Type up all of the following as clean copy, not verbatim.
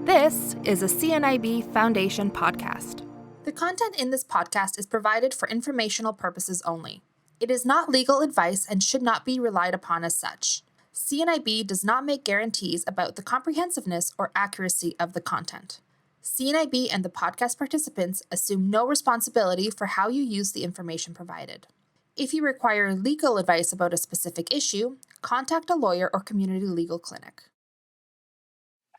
This is a CNIB Foundation podcast. The content in this podcast is provided for informational purposes only. It is not legal advice and should not be relied upon as such. CNIB does not make guarantees about the comprehensiveness or accuracy of the content. CNIB and the podcast participants assume no responsibility for how you use the information provided. If you require legal advice about a specific issue, contact a lawyer or community legal clinic.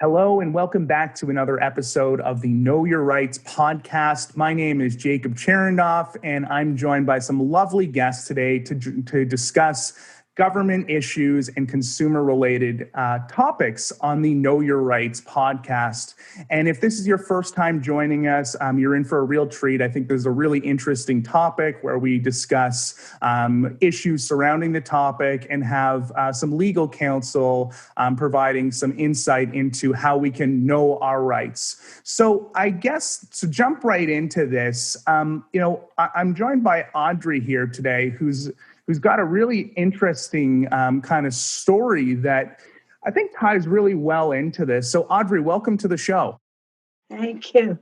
Hello and welcome back to another episode of the Know Your Rights podcast. My name is Jacob Cherendoff, and I'm joined by some lovely guests today to discuss government issues and consumer-related topics on the Know Your Rights podcast. And if this is your first time joining us, you're in for a real treat. I think there's a really interesting topic where we discuss issues surrounding the topic and have some legal counsel providing some insight into how we can know our rights. So I guess to jump right into this, I'm joined by Audrey here today, who's got a really interesting kind of story that I think ties really well into this. So Audrey, welcome to the show. Thank you.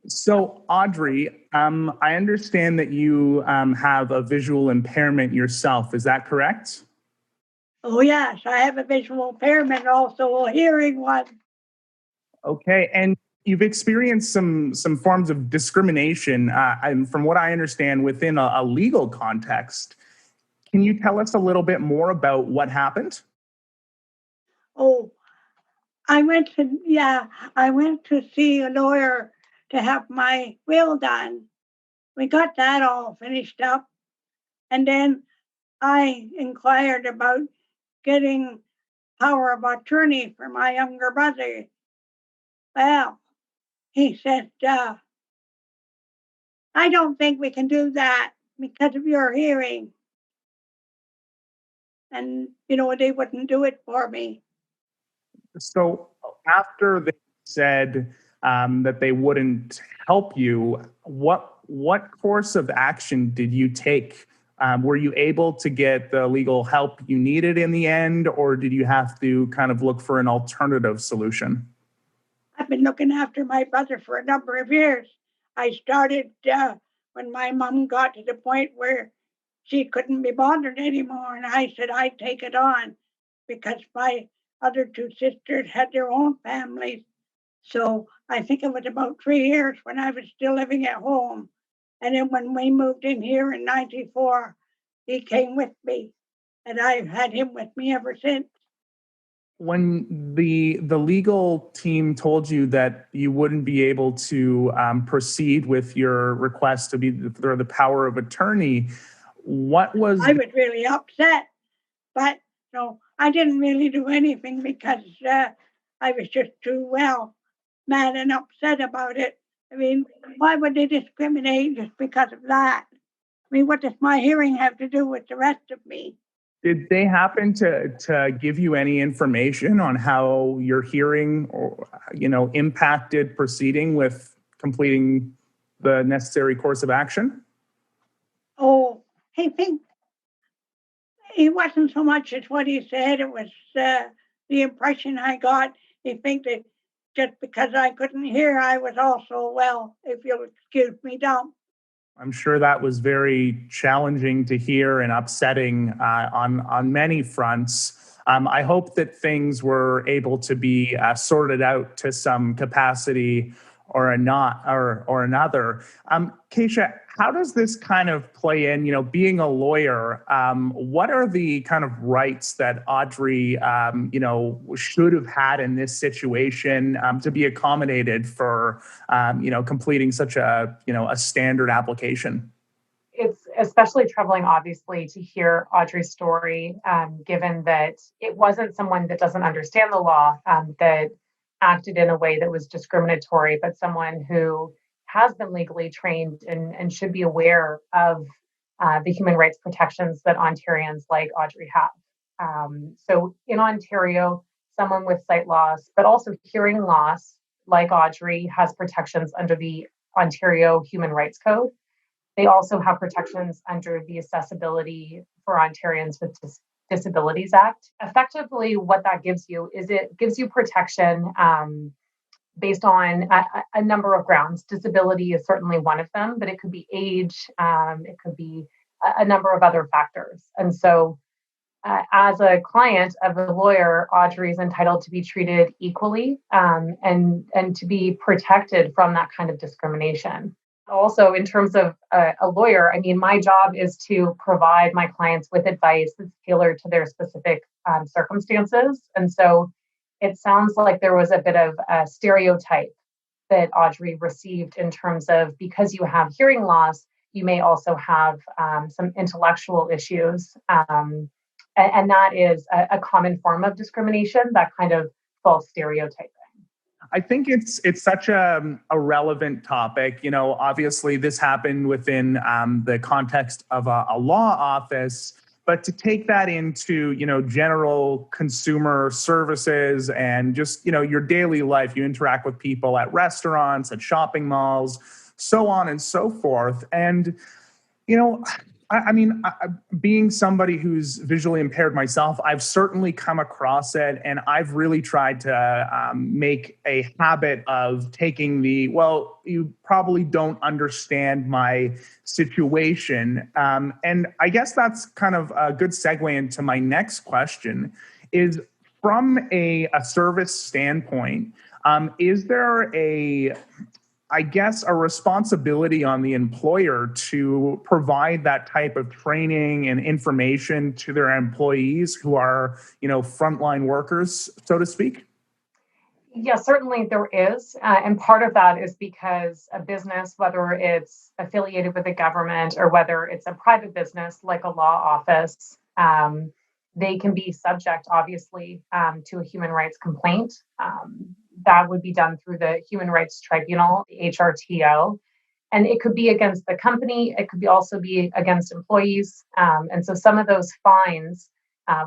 So Audrey, I understand that you have a visual impairment yourself. Is that correct? Oh, yes, I have a visual impairment, also a hearing one. Okay, and you've experienced some forms of discrimination, and from what I understand, within a legal context. Can you tell us a little bit more about what happened? Oh, I went to see a lawyer to have my will done. We got that all finished up. And then I inquired about getting power of attorney for my younger brother. Well, he said, I don't think we can do that because of your hearing. And, they wouldn't do it for me. So after they said that they wouldn't help you, what course of action did you take? Were you able to get the legal help you needed in the end, or did you have to kind of look for an alternative solution? I've been looking after my brother for a number of years. I started when my mom got to the point where she couldn't be bothered anymore. And I said, I'd take it on because my other two sisters had their own families. So I think it was about 3 years when I was still living at home. And then when we moved in here in 94, he came with me. And I've had him with me ever since. When the legal team told you that you wouldn't be able to proceed with your request to be the power of attorney, what was... I was really upset, but I didn't really do anything because I was just too mad and upset about it. I mean, why would they discriminate just because of that? I mean, what does my hearing have to do with the rest of me? Did they happen to give you any information on how your hearing impacted proceeding with completing the necessary course of action? Oh, I think it wasn't so much as what he said. It was the impression I got. He think that just because I couldn't hear, I was also, if you'll excuse me, dumb. I'm sure that was very challenging to hear and upsetting on many fronts. I hope that things were able to be sorted out to some capacity or another. Keisha, how does this kind of play in? Being a lawyer, what are the kind of rights that Audrey, should have had in this situation to be accommodated for, completing such a standard application? It's especially troubling, obviously, to hear Audrey's story, given that it wasn't someone that doesn't understand the law that acted in a way that was discriminatory, but someone who has been legally trained and should be aware of the human rights protections that Ontarians like Audrey have. So in Ontario, someone with sight loss, but also hearing loss, like Audrey, has protections under the Ontario Human Rights Code. They also have protections under the Accessibility for Ontarians with Disabilities Act. Effectively, what that gives you is it gives you protection based on a number of grounds. Disability is certainly one of them, but it could be age, it could be a number of other factors. And so, as a client of a lawyer, Audrey is entitled to be treated equally, and to be protected from that kind of discrimination. Also, in terms of a lawyer, I mean, my job is to provide my clients with advice that's tailored to their specific circumstances. And so it sounds like there was a bit of a stereotype that Audrey received in terms of, because you have hearing loss, you may also have some intellectual issues. And that is a common form of discrimination, that kind of false stereotyping. I think it's such a relevant topic. You know, obviously this happened within the context of a law office, but to take that into, you know, general consumer services and just, you know, your daily life, you interact with people at restaurants, at shopping malls, so on and so forth. And, you know, being somebody who's visually impaired myself, I've certainly come across it, and I've really tried to make a habit of taking well, you probably don't understand my situation. And I guess that's kind of a good segue into my next question is, from a service standpoint, is there a responsibility on the employer to provide that type of training and information to their employees who are, you know, frontline workers, so to speak? Yeah, certainly there is. And part of that is because a business, whether it's affiliated with the government or whether it's a private business like a law office, they can be subject, obviously, to a human rights complaint. That would be done through the Human Rights Tribunal, the HRTO. And it could be against the company. It could also be against employees. And so some of those fines,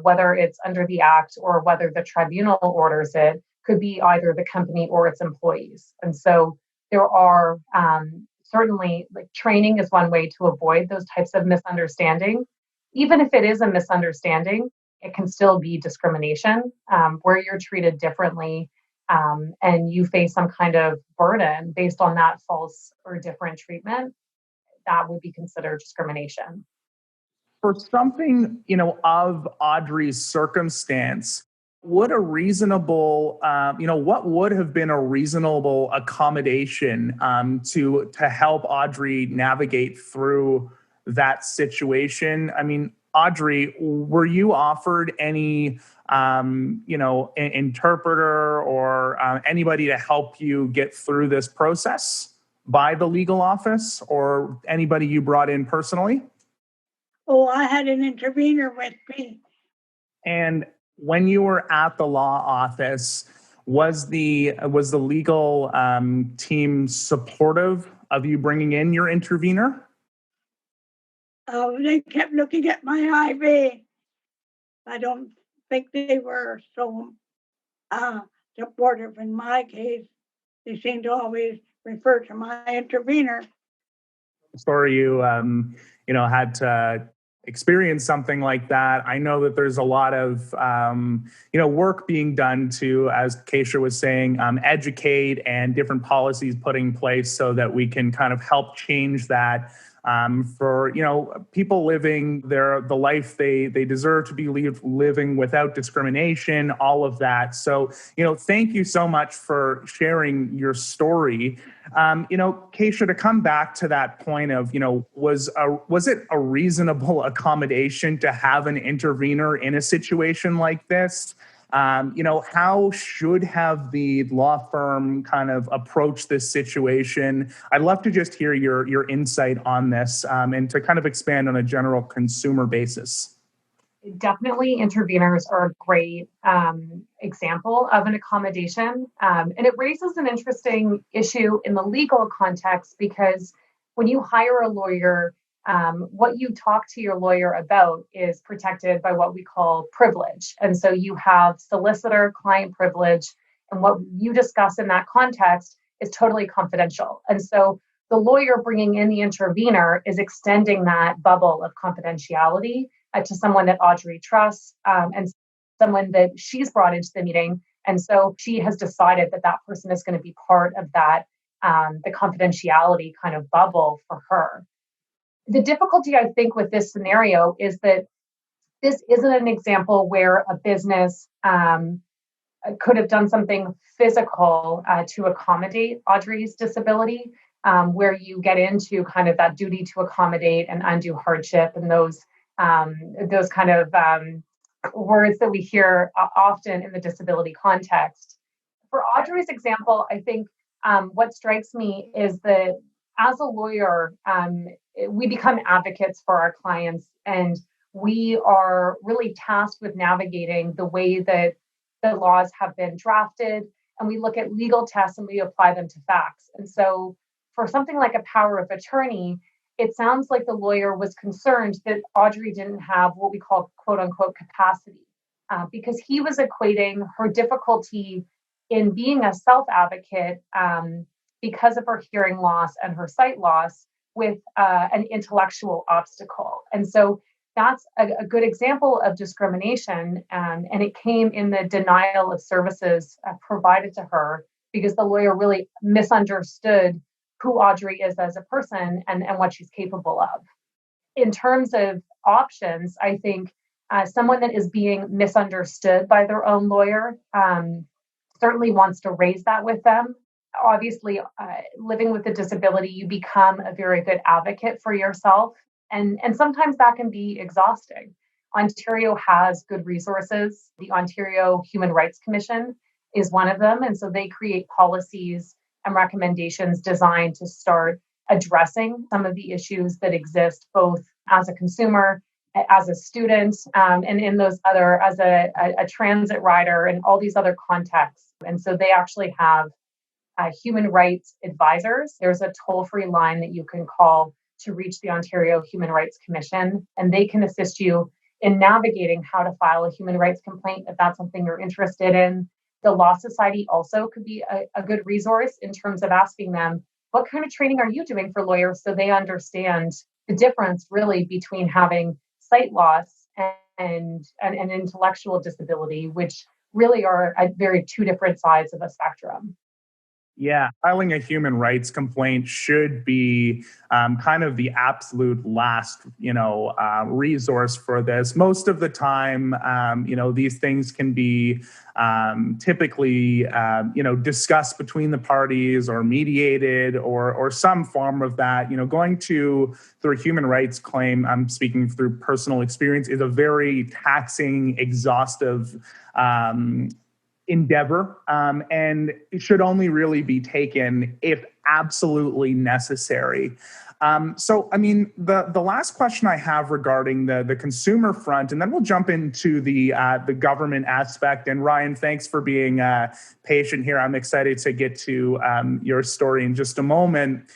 whether it's under the Act or whether the tribunal orders it, could be either the company or its employees. And so there are certainly, like, training is one way to avoid those types of misunderstanding. Even if it is a misunderstanding, it can still be discrimination, where you're treated differently, and you face some kind of burden based on that false or different treatment. That would be considered discrimination. For something, you know, of Audrey's circumstance, would a reasonable, what would have been a reasonable accommodation to help Audrey navigate through that situation? I mean, Audrey, were you offered any, interpreter or anybody to help you get through this process by the legal office, or anybody you brought in personally? Oh, I had an intervener with me. And when you were at the law office, was the legal team supportive of you bringing in your intervener? They kept looking at my IV. I don't think they were so supportive in my case. They seemed to always refer to my intervener. Sorry you had to experience something like that. I know that there's a lot of work being done to, as Keisha was saying, educate, and different policies put in place so that we can kind of help change that for people living the life they deserve to be living without discrimination, all of that. So thank you so much for sharing your story. Keisha, to come back to that point of was it a reasonable accommodation to have an intervener in a situation like this? How should have the law firm kind of approach this situation? I'd love to just hear your insight on this, and to kind of expand on a general consumer basis. Definitely, interveners are a great example of an accommodation. And it raises an interesting issue in the legal context, because when you hire a lawyer, what you talk to your lawyer about is protected by what we call privilege. And so you have solicitor-client privilege, and what you discuss in that context is totally confidential. And so the lawyer bringing in the intervener is extending that bubble of confidentiality to someone that Audrey trusts, and someone that she's brought into the meeting And so she has decided that that person is going to be part of that, the confidentiality kind of bubble for her. The difficulty, I think, with this scenario is that this isn't an example where a business could have done something physical to accommodate Audrey's disability, where you get into kind of that duty to accommodate and undue hardship and those kind of words that we hear often in the disability context. For Audrey's example, I think what strikes me is that as a lawyer, we become advocates for our clients, and we are really tasked with navigating the way that the laws have been drafted, and we look at legal tests and we apply them to facts. And so for something like a power of attorney, it sounds like the lawyer was concerned that Audrey didn't have what we call quote unquote capacity, because he was equating her difficulty in being a self advocate because of her hearing loss and her sight loss with an intellectual obstacle. And so that's a good example of discrimination. And it came in the denial of services provided to her because the lawyer really misunderstood who Audrey is as a person and what she's capable of. In terms of options, I think someone that is being misunderstood by their own lawyer certainly wants to raise that with them. Obviously, living with a disability, you become a very good advocate for yourself. And sometimes that can be exhausting. Ontario has good resources. The Ontario Human Rights Commission is one of them. And so they create policies and recommendations designed to start addressing some of the issues that exist, both as a consumer, as a student, and in those other, as a transit rider, and all these other contexts. And so they actually have human rights advisors. There's a toll-free line that you can call to reach the Ontario Human Rights Commission, and they can assist you in navigating how to file a human rights complaint if that's something you're interested in. The Law Society also could be a good resource in terms of asking them, what kind of training are you doing for lawyers so they understand the difference really between having sight loss and an intellectual disability, which really are at very two different sides of a spectrum. Yeah, filing a human rights complaint should be kind of the absolute last, resource for this. Most of the time, these things can be typically, discussed between the parties or mediated or some form of that. Going through a human rights claim, I'm speaking through personal experience, is a very taxing, exhaustive endeavor, and it should only really be taken if absolutely necessary. The last question I have regarding the consumer front, and then we'll jump into the government aspect. And Ryan, thanks for being patient here. I'm excited to get to your story in just a moment.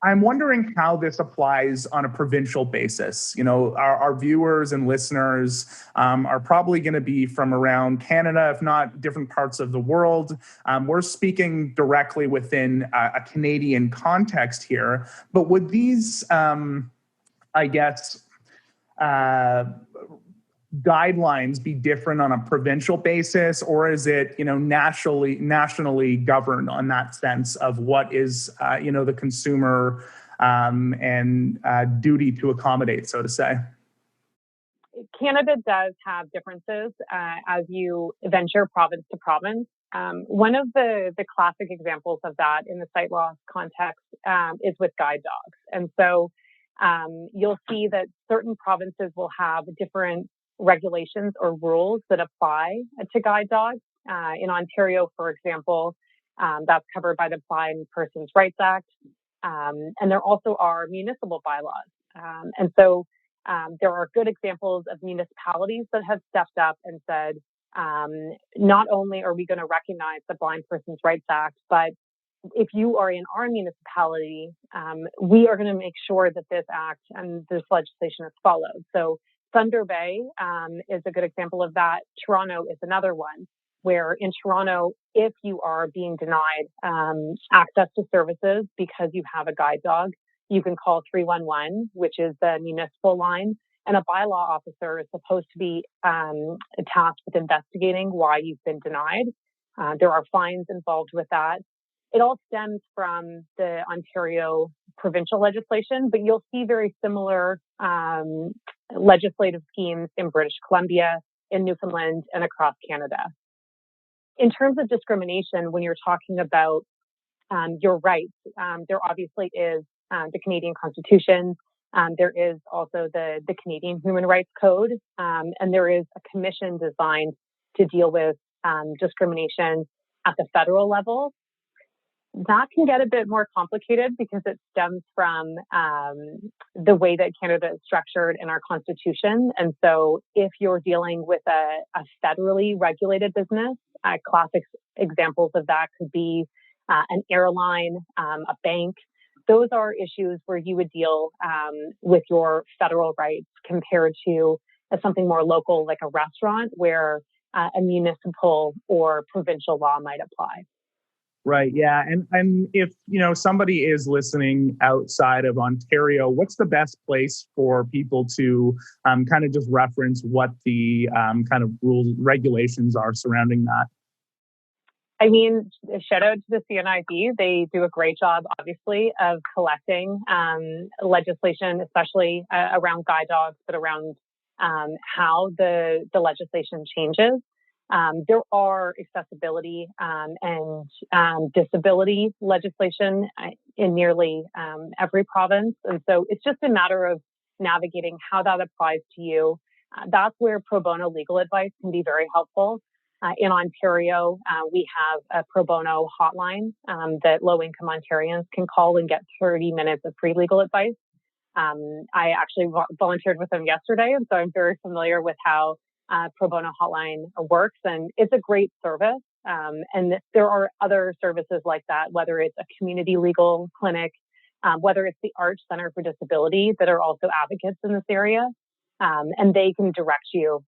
I'm wondering how this applies on a provincial basis. Our viewers and listeners are probably going to be from around Canada, if not different parts of the world. We're speaking directly within a Canadian context here. But would these, guidelines be different on a provincial basis, or is it nationally governed on that sense of what is the consumer and duty to accommodate, so to say? Canada does have differences as you venture province to province. One of the classic examples of that in the sight loss context is with guide dogs. And so you'll see that certain provinces will have different regulations or rules that apply to guide dogs. In Ontario, for example, that's covered by the Blind Persons Rights Act. And there also are municipal bylaws. And so there are good examples of municipalities that have stepped up and said, not only are we going to recognize the Blind Persons Rights Act, but if you are in our municipality, we are going to make sure that this act and this legislation is followed. So Thunder Bay is a good example of that. Toronto is another one, where in Toronto, if you are being denied access to services because you have a guide dog, you can call 311, which is the municipal line, And a bylaw officer is supposed to be tasked with investigating why you've been denied. There are fines involved with that. It all stems from the Ontario provincial legislation, but you'll see very similar legislative schemes in British Columbia, in Newfoundland, and across Canada. In terms of discrimination, when you're talking about your rights, there obviously is the Canadian Constitution. There is also the Canadian Human Rights Code, and there is a commission designed to deal with discrimination at the federal level. That can get a bit more complicated because it stems from the way that Canada is structured in our Constitution. And so if you're dealing with a federally regulated business, classic examples of that could be an airline, a bank. Those are issues where you would deal with your federal rights compared to something more local like a restaurant where a municipal or provincial law might apply. Right. Yeah. And if, somebody is listening outside of Ontario, what's the best place for people to kind of just reference what the kind of rules, regulations are surrounding that? I mean, shout out to the CNIB. They do a great job, obviously, of collecting legislation, especially around guide dogs, but around how the legislation changes. There are accessibility and disability legislation in nearly every province. And so it's just a matter of navigating how that applies to you. That's where pro bono legal advice can be very helpful. In Ontario, we have a pro bono hotline that low-income Ontarians can call and get 30 minutes of free legal advice. I actually volunteered with them yesterday, and so I'm very familiar with how pro bono hotline works, and it's a great service. And there are other services like that, whether it's a community legal clinic, whether it's the Arch Center for Disability that are also advocates in this area, and they can direct you.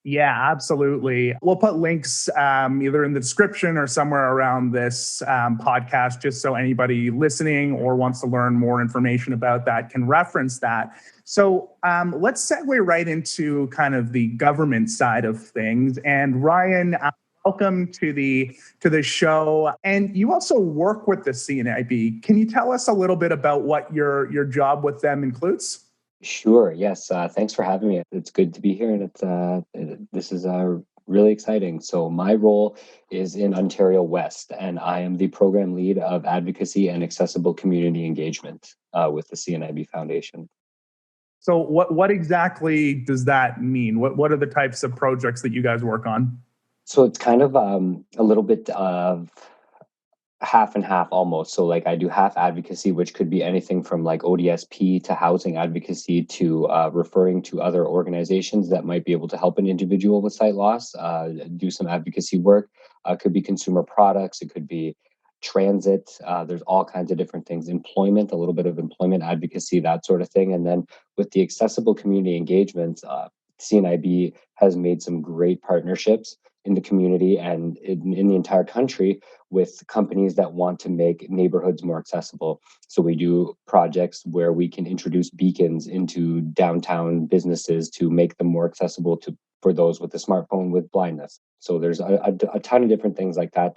Yeah, absolutely. We'll put links either in the description or somewhere around this podcast, just so anybody listening or wants to learn more information about that can reference that. So let's segue right into kind of the government side of things. And Ryan, welcome to the show. And you also work with the CNIB. Can you tell us a little bit about what your job with them includes? Sure. Yes. Thanks for having me. It's good to be here, and this is really exciting. So my role is in Ontario West, and I am the program lead of advocacy and accessible community engagement with the CNIB Foundation. So what exactly does that mean? What are the types of projects that you guys work on? So it's kind of a little bit of half and half almost. So like I do half advocacy, which could be anything from like ODSP to housing advocacy to referring to other organizations that might be able to help an individual with sight loss, do some advocacy work. Could be consumer products. It could be transit. There's all kinds of different things. Employment, a little bit of employment advocacy, that sort of thing. And then with the accessible community engagements, CNIB has made some great partnerships in the community and in the entire country with companies that want to make neighborhoods more accessible. So we do projects where we can introduce beacons into downtown businesses to make them more accessible for those with a smartphone with blindness. So there's a ton of different things like that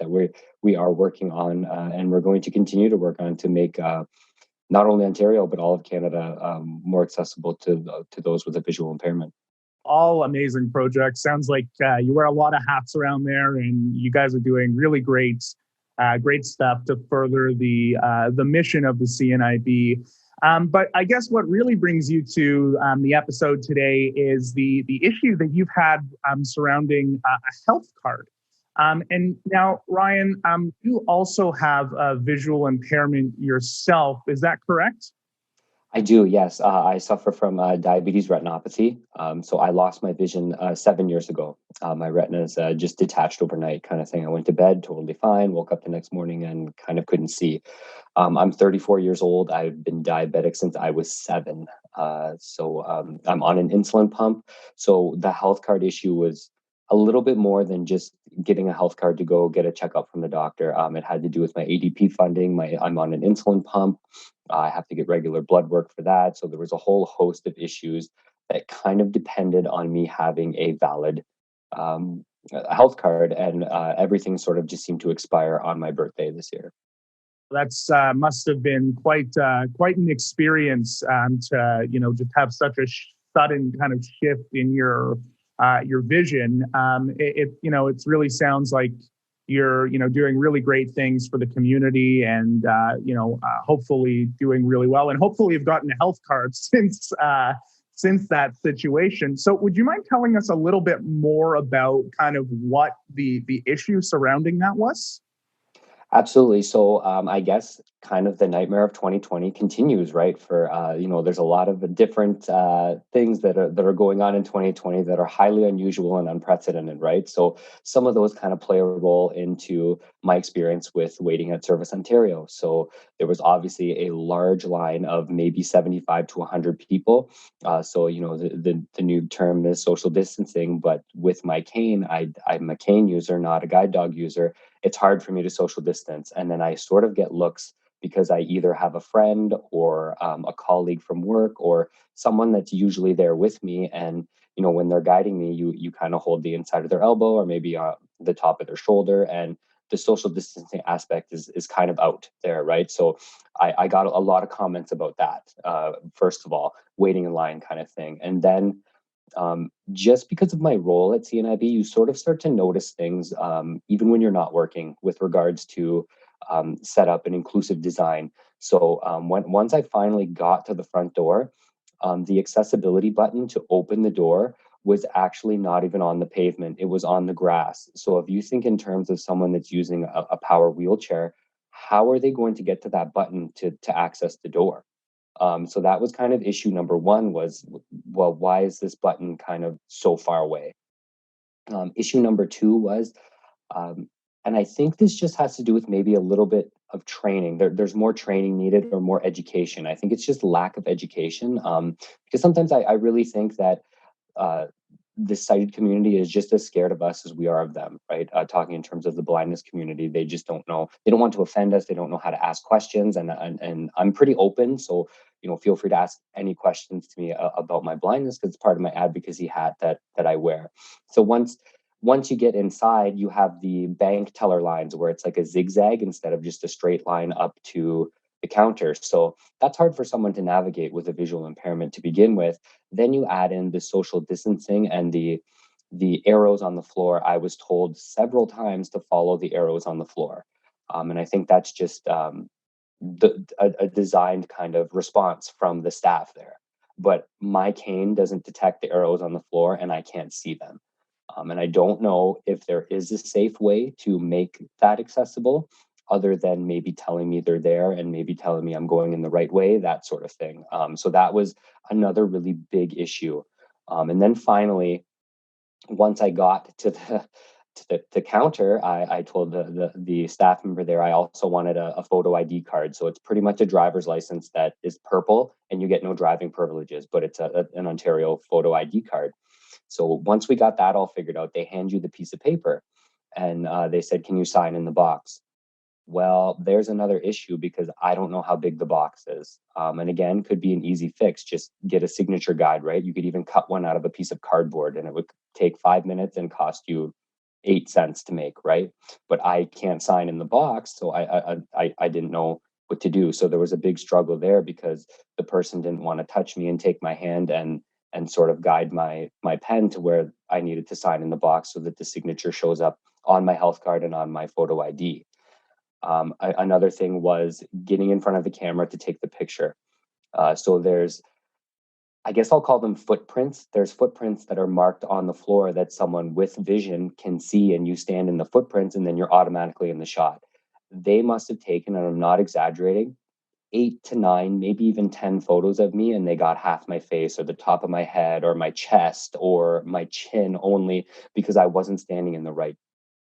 we are working on, and we're going to continue to work on to make not only Ontario but all of Canada more accessible to those with a visual impairment. All amazing projects. Sounds like you wear a lot of hats around there, and you guys are doing really great stuff to further the mission of the CNIB. But I guess what really brings you to the episode today is the issue that you've had surrounding a health card. And now, Ryan, you also have a visual impairment yourself. Is that correct? I do, yes. I suffer from diabetes retinopathy. So I lost my vision 7 years ago. My retina is just detached overnight kind of thing. I went to bed totally fine, woke up the next morning and kind of couldn't see. I'm 34 years old. I've been diabetic since I was 7. So I'm on an insulin pump. So the health card issue was a little bit more than just getting a health card to go get a checkup from the doctor. It had to do with my ADP funding. I'm on an insulin pump. I have to get regular blood work for that. So there was a whole host of issues that kind of depended on me having a valid health card, and everything sort of just seemed to expire on my birthday this year. That's must have been quite an experience to just have such a sudden kind of shift in your vision. It really sounds like you're doing really great things for the community, and hopefully doing really well, and hopefully you've gotten a health card since that situation. So would you mind telling us a little bit more about kind of what the issue surrounding that was? Absolutely. So I guess kind of the nightmare of 2020 continues, right? For there's a lot of different things that are going on in 2020 that are highly unusual and unprecedented, right? So some of those kind of play a role into my experience with waiting at Service Ontario. So there was obviously a large line of maybe 75 to 100 people. The new term is social distancing, but with my cane, I'm a cane user, not a guide dog user. It's hard for me to social distance. And then I sort of get looks because I either have a friend or a colleague from work or someone that's usually there with me. And, when they're guiding me, you kind of hold the inside of their elbow or maybe the top of their shoulder. And the social distancing aspect is kind of out there, right? So I got a lot of comments about that. First of all, waiting in line kind of thing. And then just because of my role at CNIB, you sort of start to notice things, even when you're not working, with regards to setup and inclusive design. So once I finally got to the front door, the accessibility button to open the door was actually not even on the pavement. It was on the grass. So if you think in terms of someone that's using a power wheelchair, how are they going to get to that button to access the door? So that was kind of issue number one was, well, why is this button kind of so far away? Issue number two was, and I think this just has to do with maybe a little bit of training. There's more training needed or more education. I think it's just lack of education, because sometimes I really think that uh, the sighted community is just as scared of us as we are of them, right? Talking in terms of the blindness community, they just don't know. They don't want to offend us. They don't know how to ask questions, and I'm pretty open. So feel free to ask any questions to me about my blindness because it's part of my advocacy hat that I wear. So once you get inside, you have the bank teller lines where it's like a zigzag instead of just a straight line up to the counter. So that's hard for someone to navigate with a visual impairment to begin with. Then you add in the social distancing and the arrows on the floor. I was told several times to follow the arrows on the floor, and I think that's just a designed kind of response from the staff there. But my cane doesn't detect the arrows on the floor, and I can't see them. And I don't know if there is a safe way to make that accessible other than maybe telling me they're there and maybe telling me I'm going in the right way, that sort of thing. So that was another really big issue. And then finally, once I got to the counter, I told the staff member there I also wanted a photo ID card. So it's pretty much a driver's license that is purple and you get no driving privileges, but it's an Ontario photo ID card. So once we got that all figured out, they hand you the piece of paper and they said, can you sign in the box? Well, there's another issue because I don't know how big the box is. And again, could be an easy fix. Just get a signature guide, right? You could even cut one out of a piece of cardboard and it would take 5 minutes and cost you 8 cents to make, right? But I can't sign in the box. So I didn't know what to do. So there was a big struggle there because the person didn't want to touch me and take my hand and sort of guide my pen to where I needed to sign in the box so that the signature shows up on my health card and on my photo ID. Another thing was getting in front of the camera to take the picture. So I guess I'll call them footprints. There's footprints that are marked on the floor that someone with vision can see, and you stand in the footprints and then you're automatically in the shot. They must have taken, and I'm not exaggerating, 8 to 9, maybe even 10 photos of me, and they got half my face or the top of my head or my chest or my chin only because I wasn't standing in the right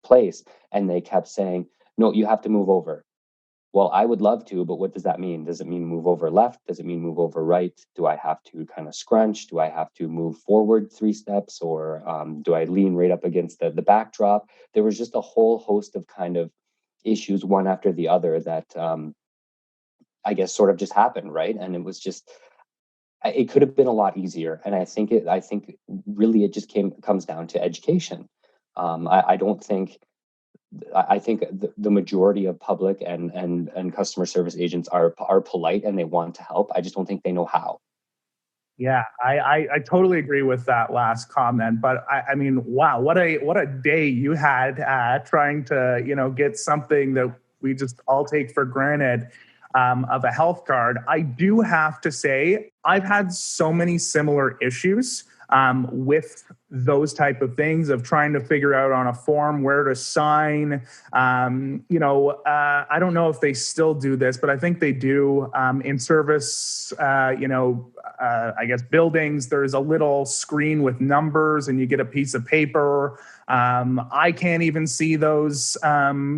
place. And they kept saying, no, you have to move over. Well, I would love to, but what does that mean? Does it mean move over left? Does it mean move over right? Do I have to kind of scrunch? Do I have to move forward 3 steps, or do I lean right up against the backdrop? There was just a whole host of kind of issues, one after the other, that I guess sort of just happened, right? And it was just, it could have been a lot easier. And I think really it just comes down to education. I don't think I think the majority of public and customer service agents are polite and they want to help. I just don't think they know how. Yeah, I totally agree with that last comment. But I mean, wow, what a day you had trying to get something that we just all take for granted, of a health card. I do have to say I've had so many similar issues, with those type of things, of trying to figure out on a form where to sign. I don't know if they still do this, but I think they do, in service. I guess buildings, there's a little screen with numbers and you get a piece of paper. I can't even see those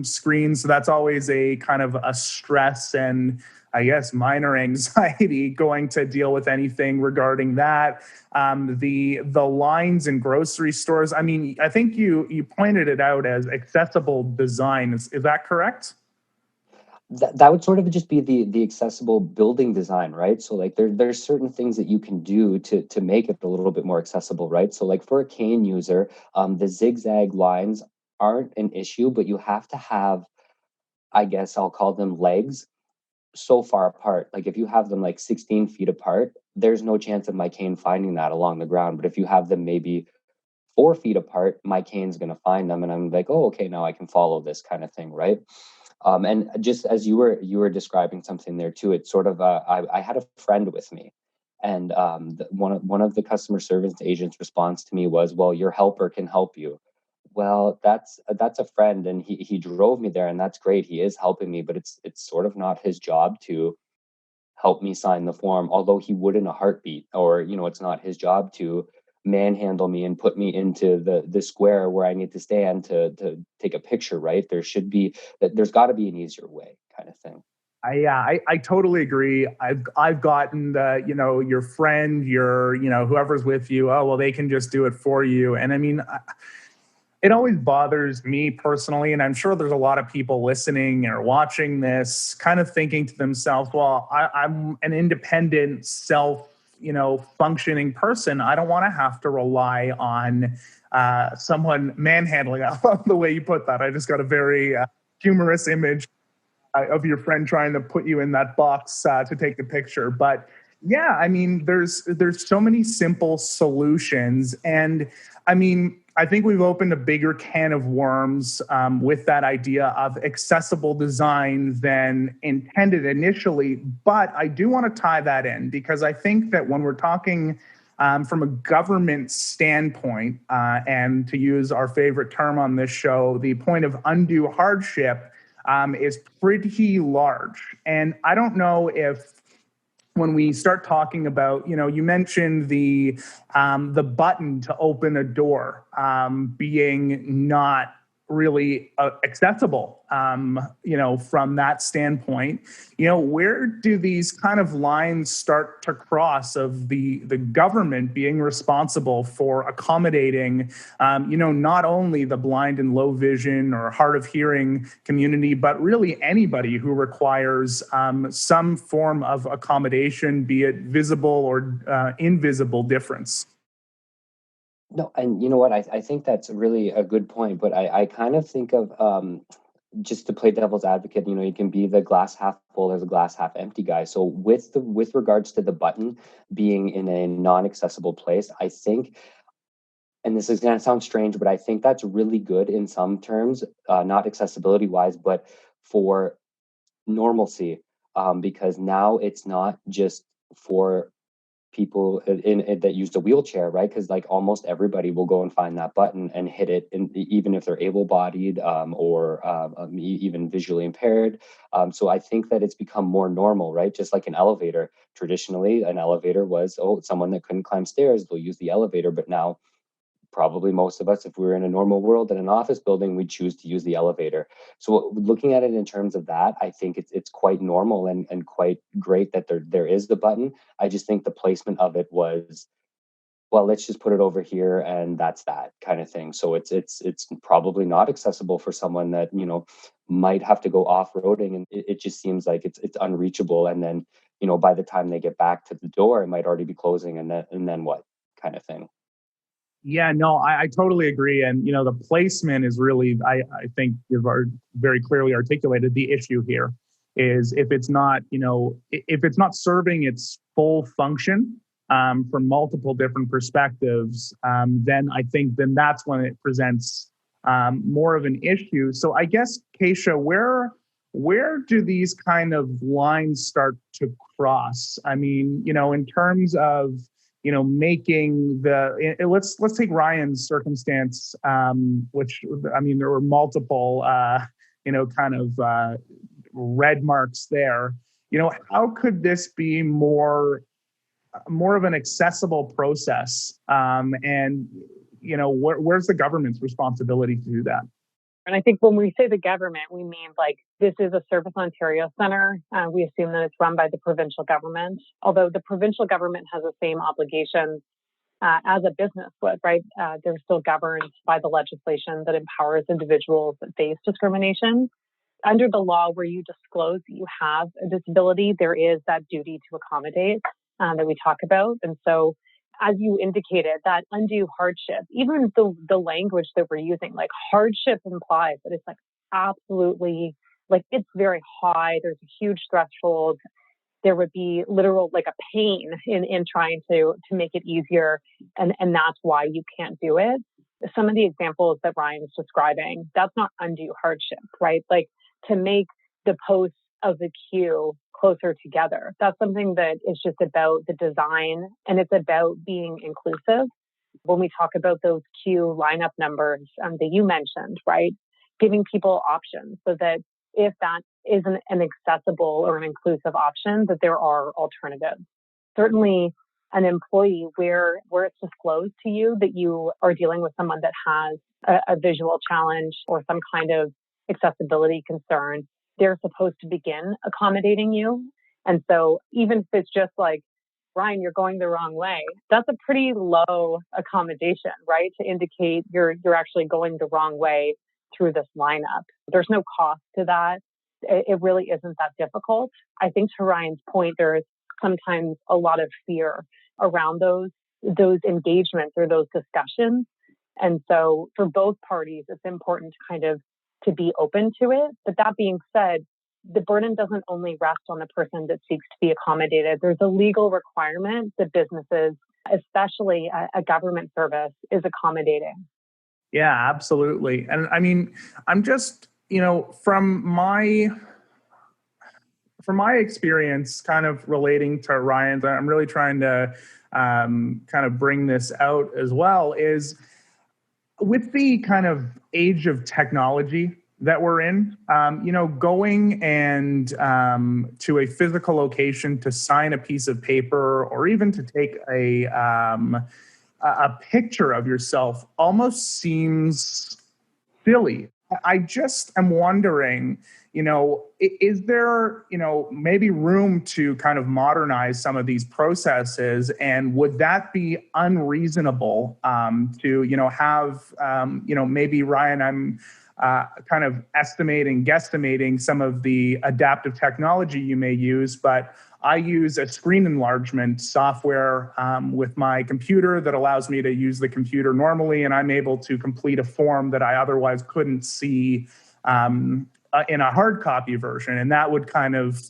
screens. So that's always a kind of a stress and I guess minor anxiety going to deal with anything regarding that. The lines in grocery stores. I mean, I think you pointed it out as accessible design. Is that correct? That would sort of just be the accessible building design, right? So like there's certain things that you can do to make it a little bit more accessible, right? So like for a cane user, the zigzag lines aren't an issue, but you have to have, I guess I'll call them legs, so far apart. Like if you have them like 16 feet apart, there's no chance of my cane finding that along the ground. But if you have them maybe 4 feet apart, my cane's going to find them, and I'm like, oh, okay, now I can follow this kind of thing, right? And just as you were describing something there too, it's sort of I had a friend with me, and one of the customer service agents' response to me was, "Well, your helper can help you." Well, that's a friend, and he drove me there, and that's great. He is helping me, but it's sort of not his job to help me sign the form, although he would in a heartbeat. Or it's not his job to manhandle me and put me into the square where I need to stand to take a picture, right? There's got to be an easier way, kind of thing. I totally agree. I've gotten the, your friend, your, whoever's with you, oh well, they can just do it for you. And I mean, it always bothers me personally, and I'm sure there's a lot of people listening or watching this kind of thinking to themselves, well, I'm an independent, functioning person. I don't want to have to rely on someone manhandling. I love the way you put that. I just got a very humorous image of your friend trying to put you in that box to take the picture. But yeah, I mean, there's so many simple solutions, and I mean, I think we've opened a bigger can of worms with that idea of accessible design than intended initially. But I do want to tie that in because I think that when we're talking from a government standpoint, and to use our favorite term on this show, the point of undue hardship is pretty large. And I don't know if when we start talking about, you mentioned the button to open a door being not really accessible, from that standpoint. Where do these kind of lines start to cross of the government being responsible for accommodating, not only the blind and low vision or hard of hearing community, but really anybody who requires some form of accommodation, be it visible or invisible difference? No, and you know what? I think that's really a good point, but I kind of think of, just to play devil's advocate, you can be the glass half full or the glass half empty guy. So with regards to the button being in a non-accessible place, I think, and this is going to sound strange, but I think that's really good in some terms, not accessibility wise, but for normalcy, because now it's not just for people that use the wheelchair, right? Because like almost everybody will go and find that button and hit it, and even if they're able-bodied, or even visually impaired. So I think that it's become more normal, right? Just like an elevator. Traditionally, an elevator was, oh, someone that couldn't climb stairs, they'll use the elevator, but now probably most of us, if we were in a normal world in an office building, we'd choose to use the elevator. So looking at it in terms of that, I think it's quite normal and quite great that there is the button. I just think the placement of it was, well, let's just put it over here and that's that kind of thing. So it's probably not accessible for someone that, might have to go off-roading, and it just seems like it's unreachable. And then, by the time they get back to the door, it might already be closing, and then what kind of thing. Yeah, no, I totally agree. And, the placement is really, I think you've very clearly articulated the issue here is if it's not, if it's not serving its full function from multiple different perspectives, then I think then that's when it presents more of an issue. So I guess, Keisha, where do these kind of lines start to cross? I mean, in terms of, making let's take Ryan's circumstance, which, I mean, there were multiple, kind of red marks there. How could this be more of an accessible process? And, where's the government's responsibility to do that? And I think when we say the government, we mean like this is a Service Ontario Centre. We assume that it's run by the provincial government, although the provincial government has the same obligations as a business would, right? They're still governed by the legislation that empowers individuals that face discrimination. Under the law where you disclose that you have a disability, there is that duty to accommodate that we talk about. And so as you indicated, that undue hardship, even the language that we're using, like hardship implies that it's like absolutely, like it's very high. There's a huge threshold. There would be literal, like a pain in trying to make it easier. And that's why you can't do it. Some of the examples that Ryan's describing, that's not undue hardship, right? Like to make the posts of the queue closer together. That's something that is just about the design, and it's about being inclusive. When we talk about those queue lineup numbers that you mentioned, right? Giving people options so that if that isn't an accessible or an inclusive option, that there are alternatives. Certainly an employee where it's disclosed to you that you are dealing with someone that has a visual challenge or some kind of accessibility concern, they're supposed to begin accommodating you. And so even if it's just like, Ryan, you're going the wrong way, that's a pretty low accommodation, right? To indicate you're actually going the wrong way through this lineup. There's no cost to that. It really isn't that difficult. I think to Ryan's point, there's sometimes a lot of fear around those engagements or those discussions. And so for both parties, it's important to be open to it. But that being said, the burden doesn't only rest on the person that seeks to be accommodated. There's a legal requirement that businesses, especially a government service, is accommodating. Yeah, absolutely. And I mean, I'm just, from my experience kind of relating to Ryan's, I'm really trying to kind of bring this out as well, is with the kind of age of technology that we're in, going and to a physical location to sign a piece of paper or even to take a picture of yourself almost seems silly. I just am wondering, is there, maybe room to kind of modernize some of these processes? And would that be unreasonable to, have, maybe Ryan, I'm kind of guesstimating some of the adaptive technology you may use, but I use a screen enlargement software with my computer that allows me to use the computer normally, and I'm able to complete a form that I otherwise couldn't see in a hard copy version. And that would kind of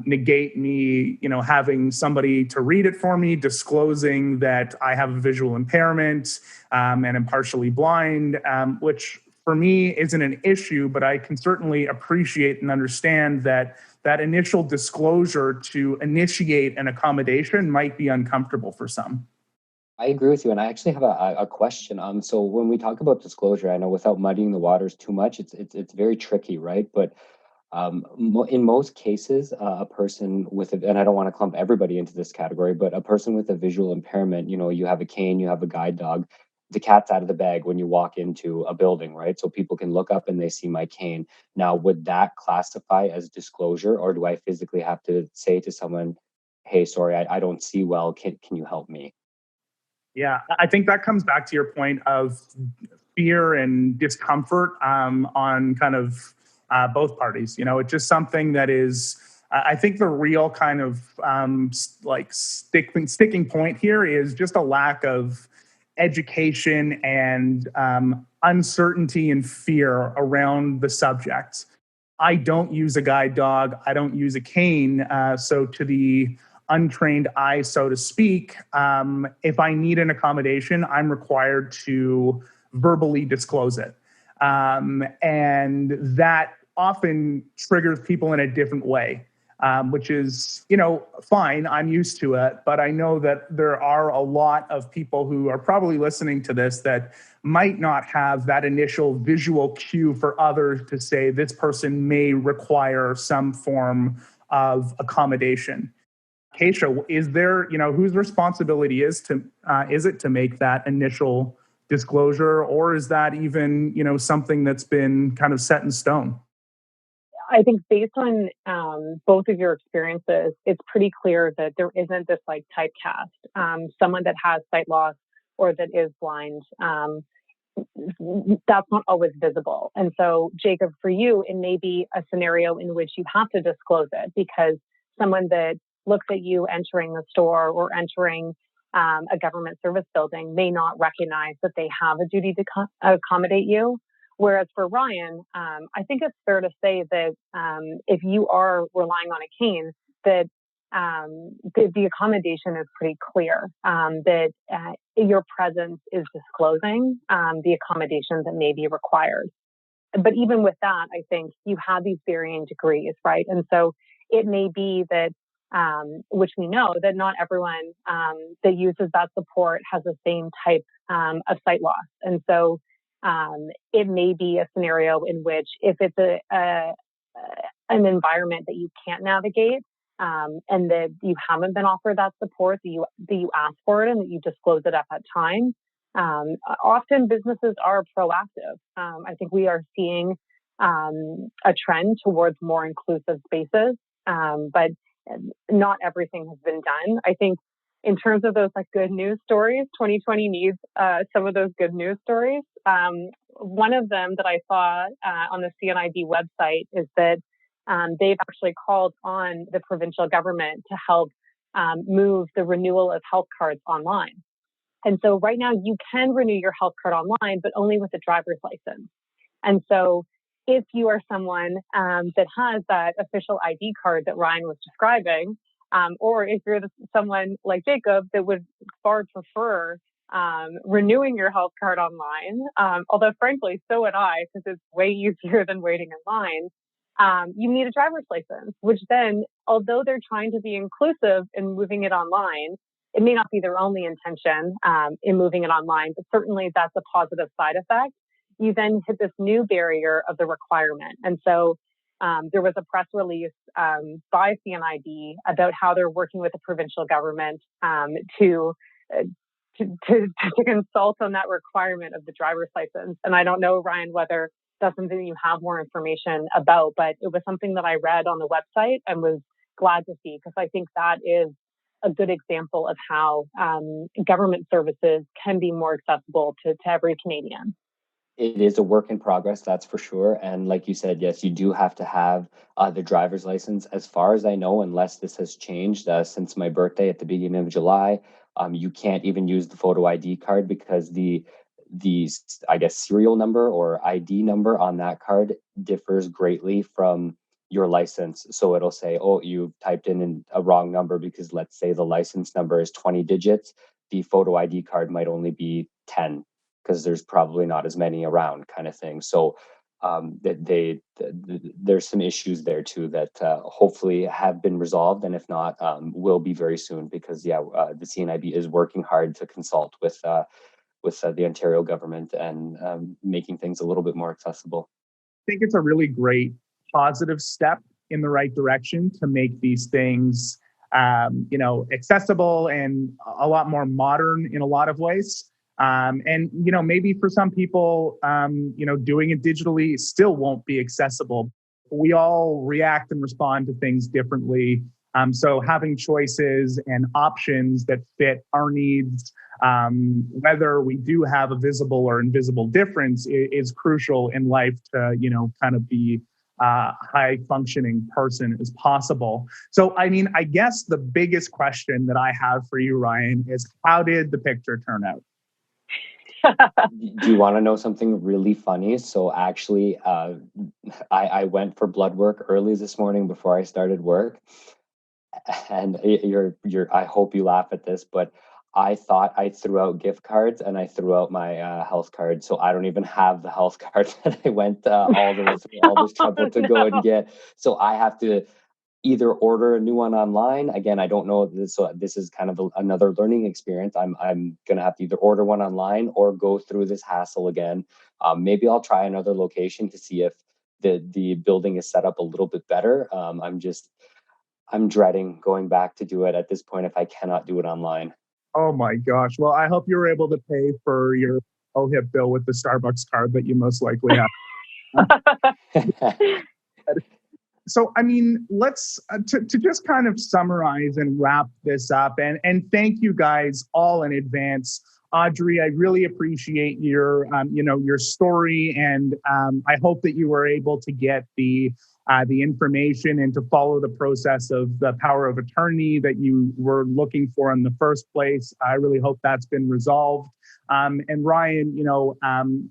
negate me, having somebody to read it for me, disclosing that I have a visual impairment and am partially blind, which for me isn't an issue, but I can certainly appreciate and understand that initial disclosure to initiate an accommodation might be uncomfortable for some. I agree with you, and I actually have a question. So when we talk about disclosure, I know without muddying the waters too much, it's very tricky, right? But in most cases, a person and I don't want to clump everybody into this category, but a person with a visual impairment, you have a cane, you have a guide dog, the cat's out of the bag when you walk into a building, right? So people can look up and they see my cane. Now, would that classify as disclosure, or do I physically have to say to someone, hey, sorry, I don't see well. Can you help me? Yeah, I think that comes back to your point of fear and discomfort on kind of both parties. It's just something that is, I think the real kind of sticking point here is just a lack of education and uncertainty and fear around the subject. I don't use a guide dog. I don't use a cane. So to the untrained eye, so to speak, if I need an accommodation, I'm required to verbally disclose it. And that often triggers people in a different way, which is, fine. I'm used to it. But I know that there are a lot of people who are probably listening to this that might not have that initial visual cue for others to say this person may require some form of accommodation. Keisha, is there, whose responsibility is it to make that initial disclosure, or is that even, something that's been kind of set in stone? I think based on both of your experiences, it's pretty clear that there isn't this like typecast. Someone that has sight loss or that is blind, that's not always visible. And so, Jacob, for you, it may be a scenario in which you have to disclose it because someone that looks at you entering the store or entering a government service building may not recognize that they have a duty to accommodate you. Whereas for Ryan, I think it's fair to say that if you are relying on a cane, that the accommodation is pretty clear, that your presence is disclosing the accommodation that may be required. But even with that, I think you have these varying degrees, right? And so it may be that, which we know that not everyone that uses that support has the same type of sight loss. And so it may be a scenario in which if it's an environment that you can't navigate and that you haven't been offered that support, that you ask for it and that you disclose it at that time, often businesses are proactive. I think we are seeing a trend towards more inclusive spaces, but not everything has been done. I think in terms of those like good news stories, 2020 needs some of those good news stories. One of them that I saw on the CNIB website is that they've actually called on the provincial government to help move the renewal of health cards online. And so right now you can renew your health card online, but only with a driver's license. And so if you are someone that has that official ID card that Ryan was describing, or if you're someone like Jacob that would far prefer renewing your health card online, although frankly, so would I, because it's way easier than waiting in line, you need a driver's license, which then, although they're trying to be inclusive in moving it online, it may not be their only intention in moving it online, but certainly that's a positive side effect. You then hit this new barrier of the requirement. And so there was a press release by CNIB about how they're working with the provincial government to consult on that requirement of the driver's license. And I don't know, Ryan, whether that's something you have more information about, but it was something that I read on the website and was glad to see, because I think that is a good example of how government services can be more accessible to every Canadian. It is a work in progress, that's for sure. And like you said, yes, you do have to have the driver's license. As far as I know, unless this has changed since my birthday at the beginning of July, you can't even use the photo ID card because the I guess serial number or ID number on that card differs greatly from your license. So it'll say, oh, you typed in a wrong number because let's say the license number is 20 digits. The photo ID card might only be 10 because there's probably not as many around, kind of thing. So there's some issues there too that hopefully have been resolved, and if not, will be very soon, because the CNIB is working hard to consult with the Ontario government and making things a little bit more accessible. I think it's a really great positive step in the right direction to make these things accessible and a lot more modern in a lot of ways. And, maybe for some people, doing it digitally still won't be accessible. We all react and respond to things differently. So having choices and options that fit our needs, whether we do have a visible or invisible difference, is crucial in life to, kind of be high functioning person as possible. So, I guess the biggest question that I have for you, Ryan, is how did the picture turn out? Do you want to know something really funny? So actually, I went for blood work early this morning before I started work, and I hope you laugh at this, but I thought I threw out gift cards and I threw out my health card, so I don't even have the health card that I went all the way through all this trouble to go and get. So I have to either order a new one online. Again, I don't know this, so this is kind of another learning experience. I'm gonna have to either order one online or go through this hassle again. Maybe I'll try another location to see if the building is set up a little bit better. I'm dreading going back to do it at this point if I cannot do it online. Oh my gosh. Well, I hope you were able to pay for your OHIP bill with the Starbucks card that you most likely have. So, let's to just kind of summarize and wrap this up, and thank you guys all in advance. Audrey, I really appreciate your your story, and I hope that you were able to get the information and to follow the process of the power of attorney that you were looking for in the first place. I really hope that's been resolved. And Ryan,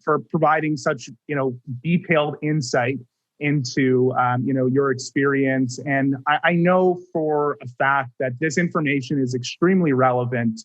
for providing such detailed insight into your experience. And I know for a fact that this information is extremely relevant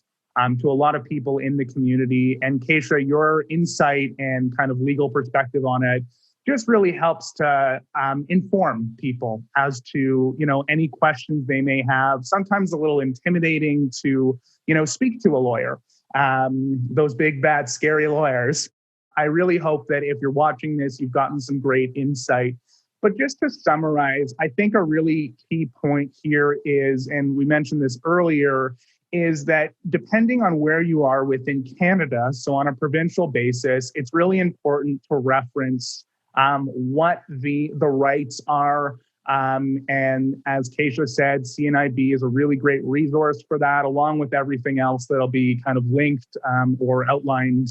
to a lot of people in the community. And Keisha, your insight and kind of legal perspective on it just really helps to inform people as to any questions they may have. Sometimes a little intimidating to speak to a lawyer, those big bad scary lawyers. I really hope that if you're watching this, you've gotten some great insight. But just to summarize, I think a really key point here is, and we mentioned this earlier, is that depending on where you are within Canada, so on a provincial basis, it's really important to reference what the rights are. And as Keisha said, CNIB is a really great resource for that, along with everything else that'll be kind of linked or outlined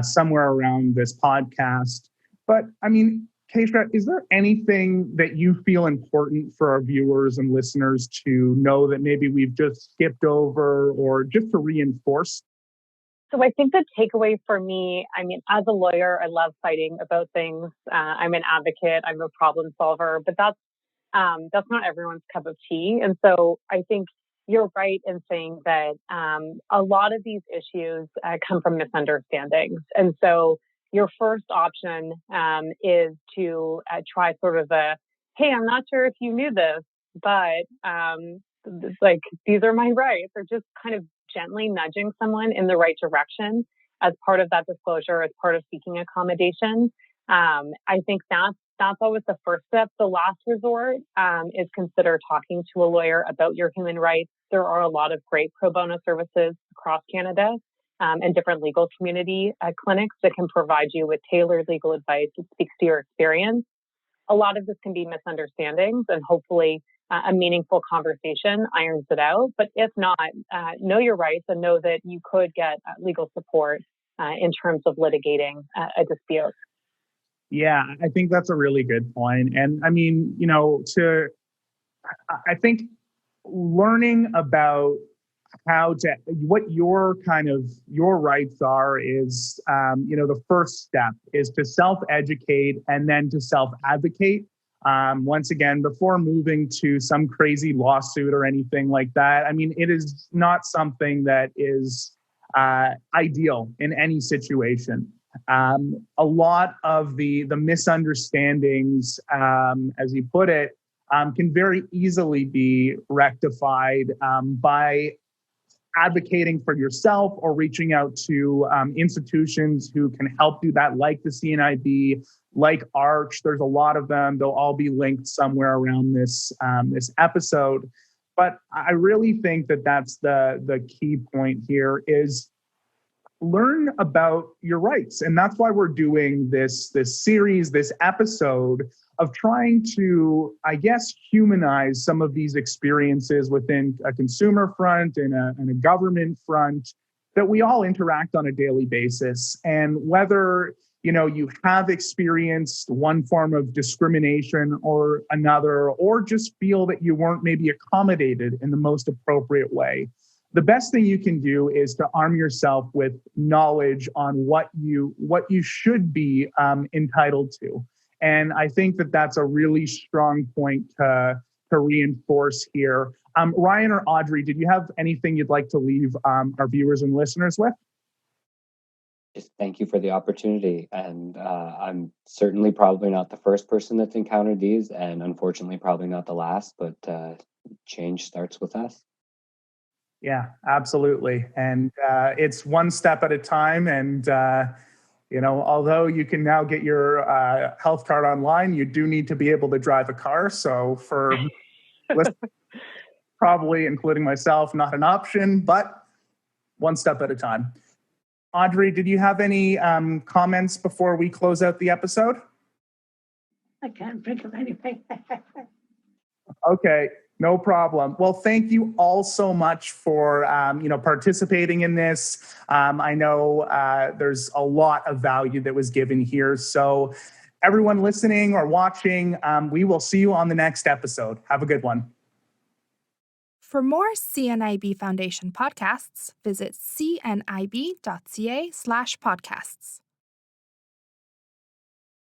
somewhere around this podcast. But Keisha, is there anything that you feel important for our viewers and listeners to know that maybe we've just skipped over, or just to reinforce? So I think the takeaway for me, as a lawyer, I love fighting about things. I'm an advocate. I'm a problem solver, but that's not everyone's cup of tea. And so I think you're right in saying that a lot of these issues come from misunderstandings. And so your first option is to try sort of hey, I'm not sure if you knew this, but these are my rights, or just kind of gently nudging someone in the right direction as part of that disclosure, as part of seeking accommodation. I think that's always the first step. The last resort is consider talking to a lawyer about your human rights. There are a lot of great pro bono services across Canada and different legal community clinics that can provide you with tailored legal advice that speaks to your experience. A lot of this can be misunderstandings, and hopefully a meaningful conversation irons it out. But if not, know your rights and know that you could get legal support in terms of litigating a dispute. Yeah, I think that's a really good point. And I think learning about what your rights are is, the first step is to self-educate and then to self-advocate. Once again, before moving to some crazy lawsuit or anything like that, it is not something that is ideal in any situation. A lot of the misunderstandings, as you put it, can very easily be rectified by advocating for yourself or reaching out to institutions who can help do that, like the CNIB, like Arch. There's a lot of them. They'll all be linked somewhere around this episode. But I really think that that's the key point here is learn about your rights. And that's why we're doing this series, this episode of trying to, I guess, humanize some of these experiences within a consumer front and a government front that we all interact on a daily basis. And whether you have experienced one form of discrimination or another, or just feel that you weren't maybe accommodated in the most appropriate way, the best thing you can do is to arm yourself with knowledge on what you should be entitled to. And I think that that's a really strong point to reinforce here. Ryan or Audrey, did you have anything you'd like to leave our viewers and listeners with? Just thank you for the opportunity. And I'm certainly probably not the first person that's encountered these, and unfortunately probably not the last, but change starts with us. Yeah, absolutely. And it's one step at a time. And, although you can now get your health card online, you do need to be able to drive a car. So for probably, including myself, not an option, but one step at a time. Audrey, did you have any comments before we close out the episode? I can't think of anything. Okay, no problem. Well, thank you all so much for participating in this. I know there's a lot of value that was given here. So everyone listening or watching, we will see you on the next episode. Have a good one. For more CNIB Foundation podcasts, visit cnib.ca/podcasts.